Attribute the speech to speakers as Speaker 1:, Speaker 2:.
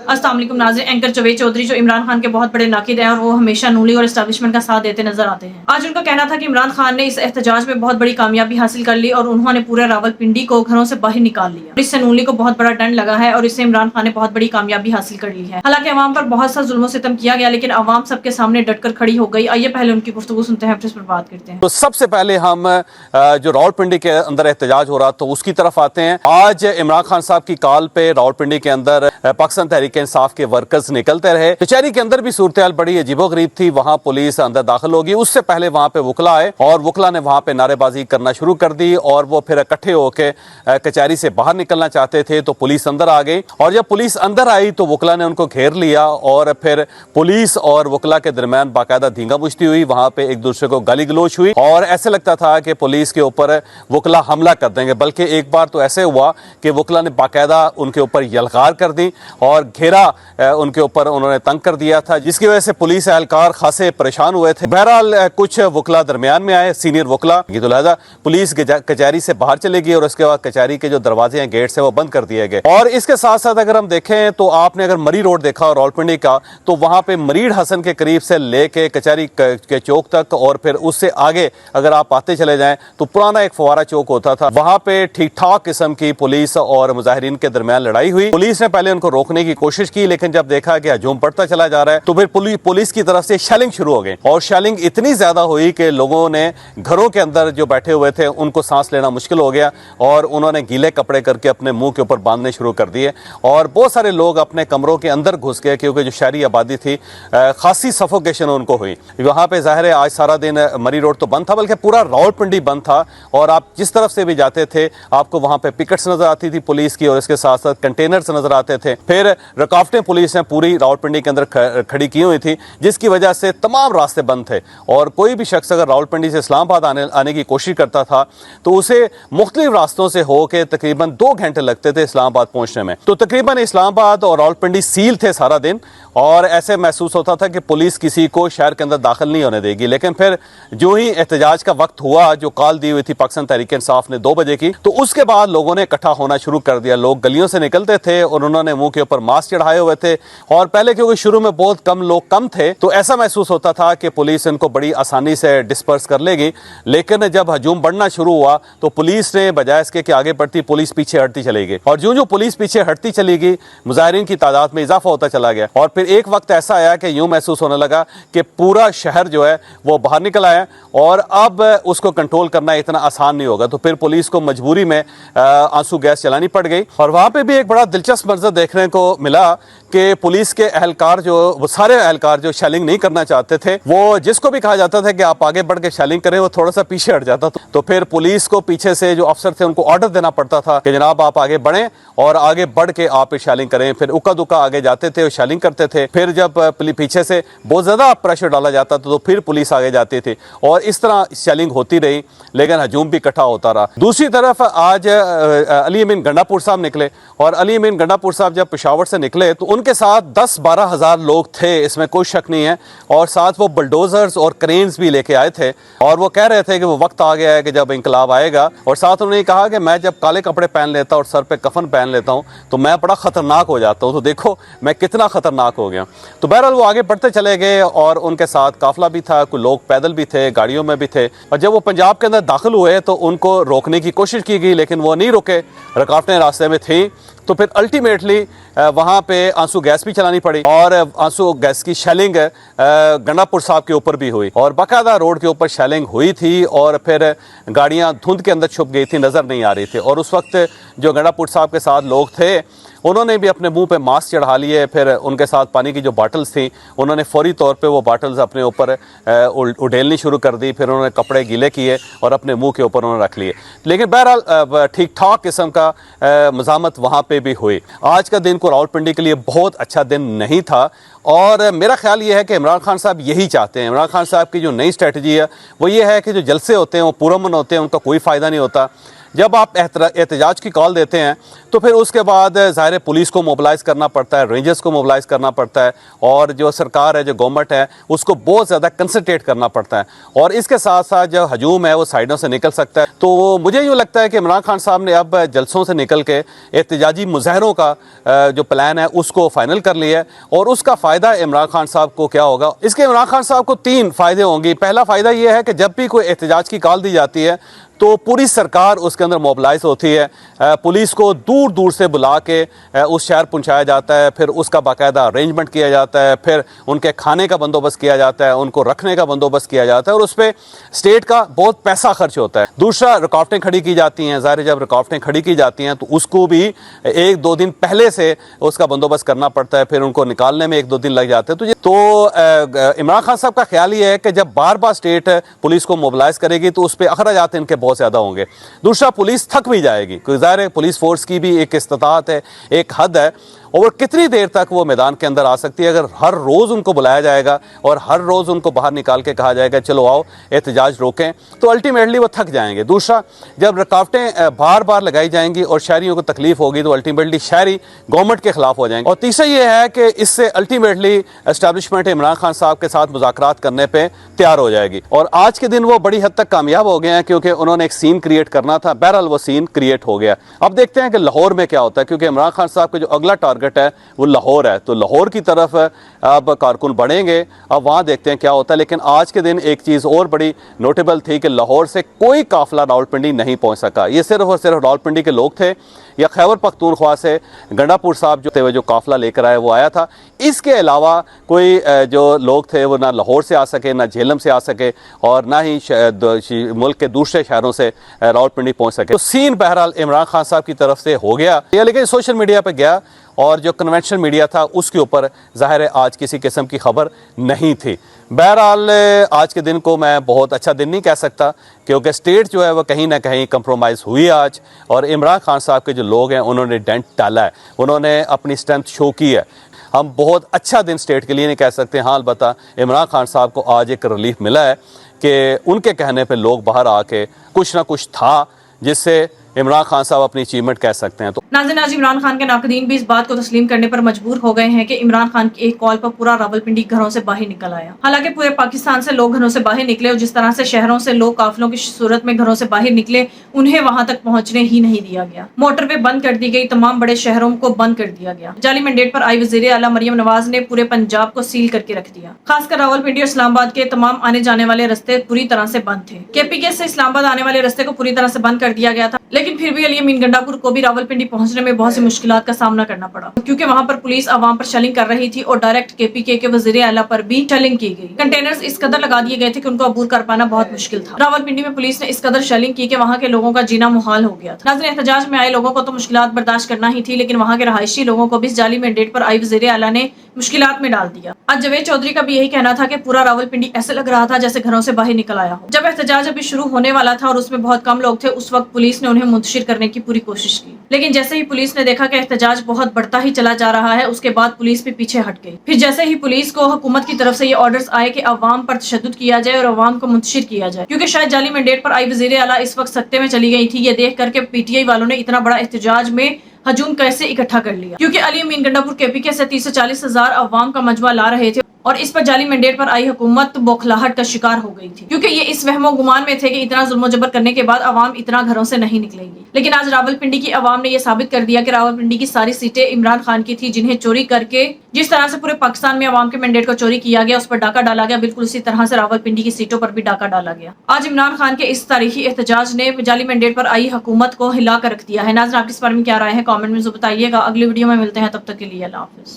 Speaker 1: अस्सलाम वालेकुम नाज़रीन। एंकर जवेद चौधरी जो इमरान खान के बहुत बड़े नाकिद हैं और वो हमेशा नूली और एस्टैब्लिशमेंट का साथ देते नजर आते हैं। आज उनका कहना था कि इमरान खान ने इस एहतजाज में बहुत बड़ी कामयाबी हासिल कर ली और उन्होंने पूरे रावलपिंडी को घरों से बाहर निकाल लिया। इससे नूली को बहुत बड़ा दंड लगा है और इससे इमरान खान ने बहुत बड़ी कामयाबी हासिल कर ली है। हालांकि अवाम पर बहुत सा जुल्म सितम किया गया, लेकिन अवाम सबके सामने डटकर खड़ी हो गई। आइए पहले उनकी गुफ्तगू सुनते हैं, फिर इस पर बात करते हैं।
Speaker 2: तो सबसे पहले हम जो रावलपिंडी के अंदर एहतजाज हो रहा तो उसकी तरफ आते हैं। आज इमरान खान साहब की कॉल पे रावलपिंडी के अंदर पाकिस्तान तहरीक इंसाफ के वर्कर्स निकलते रहे। कचहरी के अंदर भी सूरत हाल बड़ी अजीबोगरीब थी। वहां पुलिस अंदर दाखिल होगी, उससे पहले वहां पे वकला आए और वकला ने वहां पे नारेबाजी करना शुरू कर दी और वो फिर इकट्ठे होकर कचहरी से बाहर निकलना चाहते थे तो पुलिस अंदर आ गई। और जब पुलिस अंदर आई तो वकला ने उनको घेर लिया और फिर पुलिस और वकला के दरमियान बाकायदा धींगा मुश्ती हुई। वहां पे एक दूसरे को गाली गलोच हुई और ऐसे लगता था कि पुलिस के ऊपर वकला हमला कर देंगे। बल्कि एक बार तो ऐसे हुआ कि वकला ने बाकायदा उनके ऊपर यलगार कर दी और घेरा उनके ऊपर उन्होंने तंग कर दिया था, जिसकी वजह से पुलिस एहलकार खासे परेशान हुए थे। बहरहाल कुछ वकला दरमियान में आए, सीनियर वकला, तो लिहाजा पुलिस कचहरी से बाहर चले गई और उसके बाद कचहरी के जो दरवाजे हैं, गेट्स हैं, वो बंद कर दिए गए। और इसके साथ साथ अगर हम देखें तो आपने अगर मरी रोड देखा और रावलपिंडी का, तो वहां पे मरीड हसन के करीब से लेके कचहरी के चौक तक और फिर उससे आगे अगर आप आते चले जाएं तो पुराना एक फवारा चौक होता था। वहां पे ठीक ठाक किस्म की पुलिस और मुजाहिरीन के दरमियान लड़ाई हुई। पुलिस ने पहले उनको रोकने की कोशिश की, लेकिन जब देखा कि हजूम बढ़ता चला जा रहा है तो फिर पुलिस की तरफ से शेलिंग शुरू हो गई। और शेलिंग इतनी ज्यादा हुई कि लोगों ने घरों के अंदर जो बैठे हुए थे उनको सांस लेना मुश्किल हो गया और उन्होंने गीले कपड़े करके अपने मुंह के ऊपर बांधने शुरू कर दिए और बहुत सारे लोग अपने कमरों के अंदर घुस गए, क्योंकि जो शहरी आबादी थी खासी सफोकेशन उनको हुई। वहां पे जाहिर है आज सारा दिन मरी रोड तो बंद था, बल्कि पूरा रावलपिंडी बंद था और आप जिस तरफ से भी जाते थे आपको वहां पे पिकेट्स नजर आती थी पुलिस की और इसके साथ साथ कंटेनर्स नजर आते थे। फिर रुकावटें पुलिस ने पूरी रावलपिंडी के अंदर खड़ी की हुई थी, जिसकी वजह से तमाम रास्ते बंद थे और कोई भी शख्स अगर रावलपिंडी से इस्लामाबाद आने की कोशिश करता था तो उसे मुख्तलिफ रास्तों से होकर तकरीबन 2 घंटे लगते थे इस्लामाबाद पहुंचने में। तो तकरीबन इस्लामाबाद और रावलपिंडी सील थे सारा दिन और ऐसे महसूस होता था कि पुलिस किसी को शहर के अंदर दाखिल नहीं होने देगी। लेकिन फिर जो ही एहतजाज का वक्त हुआ, जो कॉल दी हुई थी पाकिस्तान तहरीक इंसाफ ने 2 बजे की, तो उसके बाद लोगों ने इकट्ठा होना शुरू कर दिया। लोग गलियों से निकलते थे और उन्होंने मुंह के ऊपर मास्क चढ़ाए हुए थे और पहले क्योंकि शुरू में बहुत कम लोग कम थे तो ऐसा महसूस होता था कि पुलिस इनको बड़ी आसानी से डिस्पर्स कर लेगी। लेकिन जब हजूम बढ़ना शुरू हुआ तो पुलिस ने बजाय इसके कि आगे बढ़ती, पुलिस पीछे हटती चली गई और जो पुलिस पीछे हटती चली गई मुजाहिरीन की तादाद में इजाफा होता चला गया। और फिर एक वक्त ऐसा आया कि यूं महसूस होने लगा कि पूरा शहर जो है वो बाहर निकल आया और अब उसको कंट्रोल करना इतना आसान नहीं होगा। तो फिर पुलिस को मजबूरी में आंसू गैस चलानी पड़ गई। और वहां पे भी एक बड़ा दिलचस्प मंजर देखने को मिला कि पुलिस के एहलकार वो सारे एहलकार जो शेलिंग नहीं करना चाहते थे, वो जिसको भी कहा जाता था कि आप आगे बढ़ के शेलिंग करें, वो थोड़ा सा पीछे हट जाता था। तो फिर पुलिस को पीछे से जो अफसर थे उनको ऑर्डर देना पड़ता था कि जनाब आप आगे बढ़ें और आगे बढ़ के आप शेलिंग करें। फिर उक्का दुक्का आगे जाते थे और शेलिंग करते थे। फिर जब पीछे से बहुत ज्यादा प्रेशर डाला जाता था तो फिर पुलिस आगे जाती थी और इस तरह शेलिंग होती रही, लेकिन हजूम भी इकट्ठा होता रहा। दूसरी तरफ आज अली अमीन गंडापुर साहब निकले और अली अमीन गंडापुर साहब जब पेशावर से निकले तो उनके साथ 10-12 हज़ार लोग थे, इसमें कोई शक नहीं है। और साथ वो बुलडोजर्स और क्रेन्स भी लेके आए थे और वो कह रहे थे कि वो वक्त आ गया है कि जब इंकलाब आएगा। और साथ उन्होंने कहा कि मैं जब काले कपड़े पहन लेता और सर पे कफन पहन लेता हूँ तो मैं बड़ा खतरनाक हो जाता हूँ, तो देखो मैं कितना खतरनाक हो गया। तो बहरहाल वो आगे बढ़ते चले गए और उनके साथ काफिला भी था, कुछ लोग पैदल भी थे, गाड़ियों में भी थे। और जब वो पंजाब के अंदर दाखिल हुए तो उनको रोकने की कोशिश की गई, लेकिन वो नहीं रुके, रुकावटें रास्ते में थी। तो फिर अल्टीमेटली वहाँ पे आंसू गैस भी चलानी पड़ी और आंसू गैस की शेलिंग गंडापुर साहब के ऊपर भी हुई और बाकायदा रोड के ऊपर शेलिंग हुई थी और फिर गाड़ियाँ धुंध के अंदर छुप गई थी, नज़र नहीं आ रही थी। और उस वक्त जो गंडापुर साहब के साथ लोग थे उन्होंने भी अपने मुंह पे मास्क चढ़ा लिए। फिर उनके साथ पानी की जो बॉटल्स थी उन्होंने फौरी तौर पे वो बॉटल्स अपने ऊपर उड़ेलनी शुरू कर दी। फिर उन्होंने कपड़े गीले किए और अपने मुंह के ऊपर उन्होंने रख लिए। लेकिन बहरहाल ठीक ठाक किस्म का मज़ामत वहाँ पे भी हुई। आज का दिन को रावलपिंडी के लिए बहुत अच्छा दिन नहीं था और मेरा ख्याल ये है कि इमरान खान साहब यही चाहते हैं। इमरान खान साहब की जो नई स्ट्रेटजी है वो ये है कि जो जलसे होते हैं वो पुरअमन होते हैं, उनका कोई फ़ायदा नहीं होता। جب آپ احتجاج کی کال دیتے ہیں تو پھر اس کے بعد ظاہر پولیس کو موبلائز کرنا پڑتا ہے, رینجرز کو موبلائز کرنا پڑتا ہے, اور جو سرکار ہے, جو گورنمنٹ ہے, اس کو بہت زیادہ کنسنٹریٹ کرنا پڑتا ہے, اور اس کے ساتھ ساتھ جو ہجوم ہے وہ سائڈوں سے نکل سکتا ہے. تو مجھے یوں لگتا ہے کہ عمران خان صاحب نے اب جلسوں سے نکل کے احتجاجی مظاہروں کا جو پلان ہے اس کو فائنل کر لیا ہے, اور اس کا فائدہ عمران خان صاحب کو کیا ہوگا؟ اس کے عمران خان صاحب کو 3 فائدے ہوں گے. پہلا فائدہ یہ ہے کہ جب بھی کوئی احتجاج کی کال دی جاتی ہے تو پوری سرکار اس کے اندر موبلائز ہوتی ہے, پولیس کو دور دور سے بلا کے اس شہر پہنچایا جاتا ہے, پھر اس کا باقاعدہ ارینجمنٹ کیا جاتا ہے, پھر ان کے کھانے کا بندوبست کیا جاتا ہے, ان کو رکھنے کا بندوبست کیا جاتا ہے, اور اس پہ اسٹیٹ کا بہت پیسہ خرچ ہوتا ہے. دوسرا, رکاوٹیں کھڑی کی جاتی ہیں. ظاہر جب رکاوٹیں کھڑی کی جاتی ہیں تو اس کو بھی 1-2 دن پہلے سے اس کا بندوبست کرنا پڑتا ہے, پھر ان کو نکالنے میں 1-2 دن لگ جاتے ہیں. تو عمران خان صاحب کا خیال یہ ہے کہ جب بار بار اسٹیٹ پولیس کو موبلائز کرے گی تو اس پہ اخراجات ان کے بہت زیادہ ہوں گے. دوسرا, پولیس تھک بھی جائے گی, کیونکہ ظاہر ہے پولیس فورس کی بھی ایک استطاعت ہے, ایک حد ہے, اور کتنی دیر تک وہ میدان کے اندر آ سکتی ہے. اگر ہر روز ان کو بلایا جائے گا اور ہر روز ان کو باہر نکال کے کہا جائے گا چلو آؤ احتجاج روکیں, تو الٹیمیٹلی وہ تھک جائیں گے. دوسرا, جب رکاوٹیں بار بار لگائی جائیں گی اور شہریوں کو تکلیف ہوگی تو الٹیمیٹلی شہری گورنمنٹ کے خلاف ہو جائیں گے. اور تیسرا یہ ہے کہ اس سے الٹیمیٹلی اسٹیبلشمنٹ عمران خان صاحب کے ساتھ مذاکرات کرنے پہ تیار ہو جائے گی. اور آج کے دن وہ بڑی حد تک کامیاب ہو گئے ہیں, کیونکہ انہوں نے ایک سین کریٹ کرنا تھا. بہرحال وہ سین کریٹ ہو گیا. اب دیکھتے ہیں کہ لاہور میں کیا ہوتا ہے, کیونکہ عمران خان صاحب کا جو اگلا ٹارگٹ ہے وہ لاہور ہے. تو لاہور کی طرف اب کارکن بڑھیں گے, اب وہاں دیکھتے ہیں کیا ہوتا ہے. لیکن آج کے دن ایک چیز اور بڑی نوٹیبل تھی کہ لاہور سے کوئی قافلہ راولپنڈی نہیں پہنچ سکا. یہ صرف اور صرف راولپنڈی کے لوگ تھے, یا خیبر پختونخوا سے گنڈا پور صاحب جو قافلہ لے کر آئے وہ آیا تھا. اس کے علاوہ کوئی جو لوگ تھے وہ نہ لاہور سے آ سکے, نہ جہلم سے آ سکے, اور نہ ہی ملک کے دوسرے شہروں سے راولپنڈی پہنچ سکے. تو سین بہرحال عمران خان صاحب کی طرف سے ہو گیا, لیکن سوشل میڈیا پہ گیا, اور جو کنونشنل میڈیا تھا اس کے اوپر ظاہر ہے آج کسی قسم کی خبر نہیں تھی. بہرحال آج کے دن کو میں بہت اچھا دن نہیں کہہ سکتا, کیونکہ اسٹیٹ جو ہے وہ کہیں نہ کہیں کمپرومائز ہوئی آج, اور عمران خان صاحب کے جو لوگ ہیں انہوں نے ڈینٹ ڈالا ہے, انہوں نے اپنی اسٹرینتھ شو کی ہے. ہم بہت اچھا دن اسٹیٹ کے لیے نہیں کہہ سکتے. ہاں البتہ عمران خان صاحب کو آج ایک ریلیف ملا ہے کہ ان کے کہنے پہ لوگ باہر آ کے کچھ نہ کچھ تھا جس سے عمران خان صاحب اپنی اچیومنٹ کہہ سکتے ہیں. تو
Speaker 1: ناظرین, آج عمران خان کے ناقدین بھی اس بات کو تسلیم کرنے پر مجبور ہو گئے ہیں کہ عمران خان کی ایک کال پر پورا راولپنڈی گھروں سے باہر نکل آیا. حالانکہ پورے پاکستان سے لوگ گھروں سے باہر نکلے, اور جس طرح سے شہروں سے لوگ قافلوں کی صورت میں گھروں سے باہر نکلے, انہیں وہاں تک پہنچنے ہی نہیں دیا گیا. موٹر وے بند کر دی گئی, تمام بڑے شہروں کو بند کر دیا گیا. جعلی مینڈیٹ پر آئی وزیر اعلیٰ مریم نواز نے پورے پنجاب کو سیل کر کے رکھ دیا. خاص کر راولپنڈی اور اسلام آباد کے تمام آنے جانے والے رستے پوری طرح سے بند تھے. KPK سے اسلام آباد آنے والے رستے کو پوری طرح سے بند کر دیا گیا تھا, لیکن پھر بھی علی امین گنڈا پور کو بھی راولپنڈی پہنچنے میں بہت سی مشکلات کا سامنا کرنا پڑا, کیونکہ وہاں پر پولیس عوام پر شیلنگ کر رہی تھی, اور ڈائریکٹ KPK کے وزیر اعلیٰ پر بھی شیلنگ کی گئی. کنٹینرز اس قدر لگا دیے گئے تھے کہ ان کو عبور کر پانا بہت مشکل تھا. راولپنڈی میں پولیس نے اس قدر شیلنگ کی کہ وہاں کے لوگوں کا جینا محال ہو گیا تھا. ناظرین, احتجاج میں آئے لوگوں کو تو مشکلات برداشت کرنا ہی تھی, لیکن وہاں کے رہائشی لوگوں کو بھی جعلی مینڈیٹ پر آئی وزیر اعلیٰ نے مشکلات میں ڈال دیا. آج جاوید چودھری کا بھی یہی کہنا تھا کہ پورا راولپنڈی ایسے لگ رہا تھا جیسے گھروں سے باہر نکل آیا ہو. جب احتجاج ابھی شروع ہونے والا تھا اور اس میں بہت کم لوگ تھے, اس وقت پولیس نے انہیں منتشر کرنے کی پوری کوشش کی, لیکن جیسے ہی پولیس نے دیکھا کہ احتجاج بہت بڑھتا ہی چلا جا رہا ہے, اس کے بعد پولیس بھی پیچھے ہٹ گئی. پھر جیسے ہی پولیس کو حکومت کی طرف سے یہ آرڈرز آئے کہ عوام پر تشدد کیا جائے اور عوام کو منتشر کیا جائے, کیونکہ شاید جعلی مینڈیٹ پر آئی وزیر اعلیٰ اس وقت سکتے میں چلی گئی تھی یہ دیکھ کر کے PTI والوں نے اتنا بڑا احتجاج میں ہجوم کیسے اکٹھا کر لیا, کیونکہ علی امین گنڈا پور KPK سے 30 سے 40 ہزار عوام کا مجمع لا رہے تھے, اور اس پر جعلی مینڈیٹ پر آئی حکومت بوکھلاہٹ کا شکار ہو گئی تھی, کیونکہ یہ اس وہم و گمان میں تھے کہ اتنا ظلم و جبر کرنے کے بعد عوام اتنا گھروں سے نہیں نکلے گی. لیکن آج راولپنڈی کی عوام نے یہ ثابت کر دیا کہ راولپنڈی کی ساری سیٹیں عمران خان کی تھی, جنہیں چوری کر کے جس طرح سے پورے پاکستان میں عوام کے مینڈیٹ کو چوری کیا گیا, اس پر ڈاکہ ڈالا گیا, بالکل اسی طرح سے راولپنڈی کی سیٹوں پر بھی ڈاکہ ڈالا گیا. آج عمران خان کے اس تاریخی احتجاج نے جعلی مینڈیٹ پر آئی حکومت کو ہلا کر رکھ دیا ہے. ناظرین, آپ کے اس بارے میں کیا رائے ہے, کامنٹ میں ضرور بتائیے گا. اگلی ویڈیو میں ملتے ہیں, تب تک کے لیے اللہ حافظ.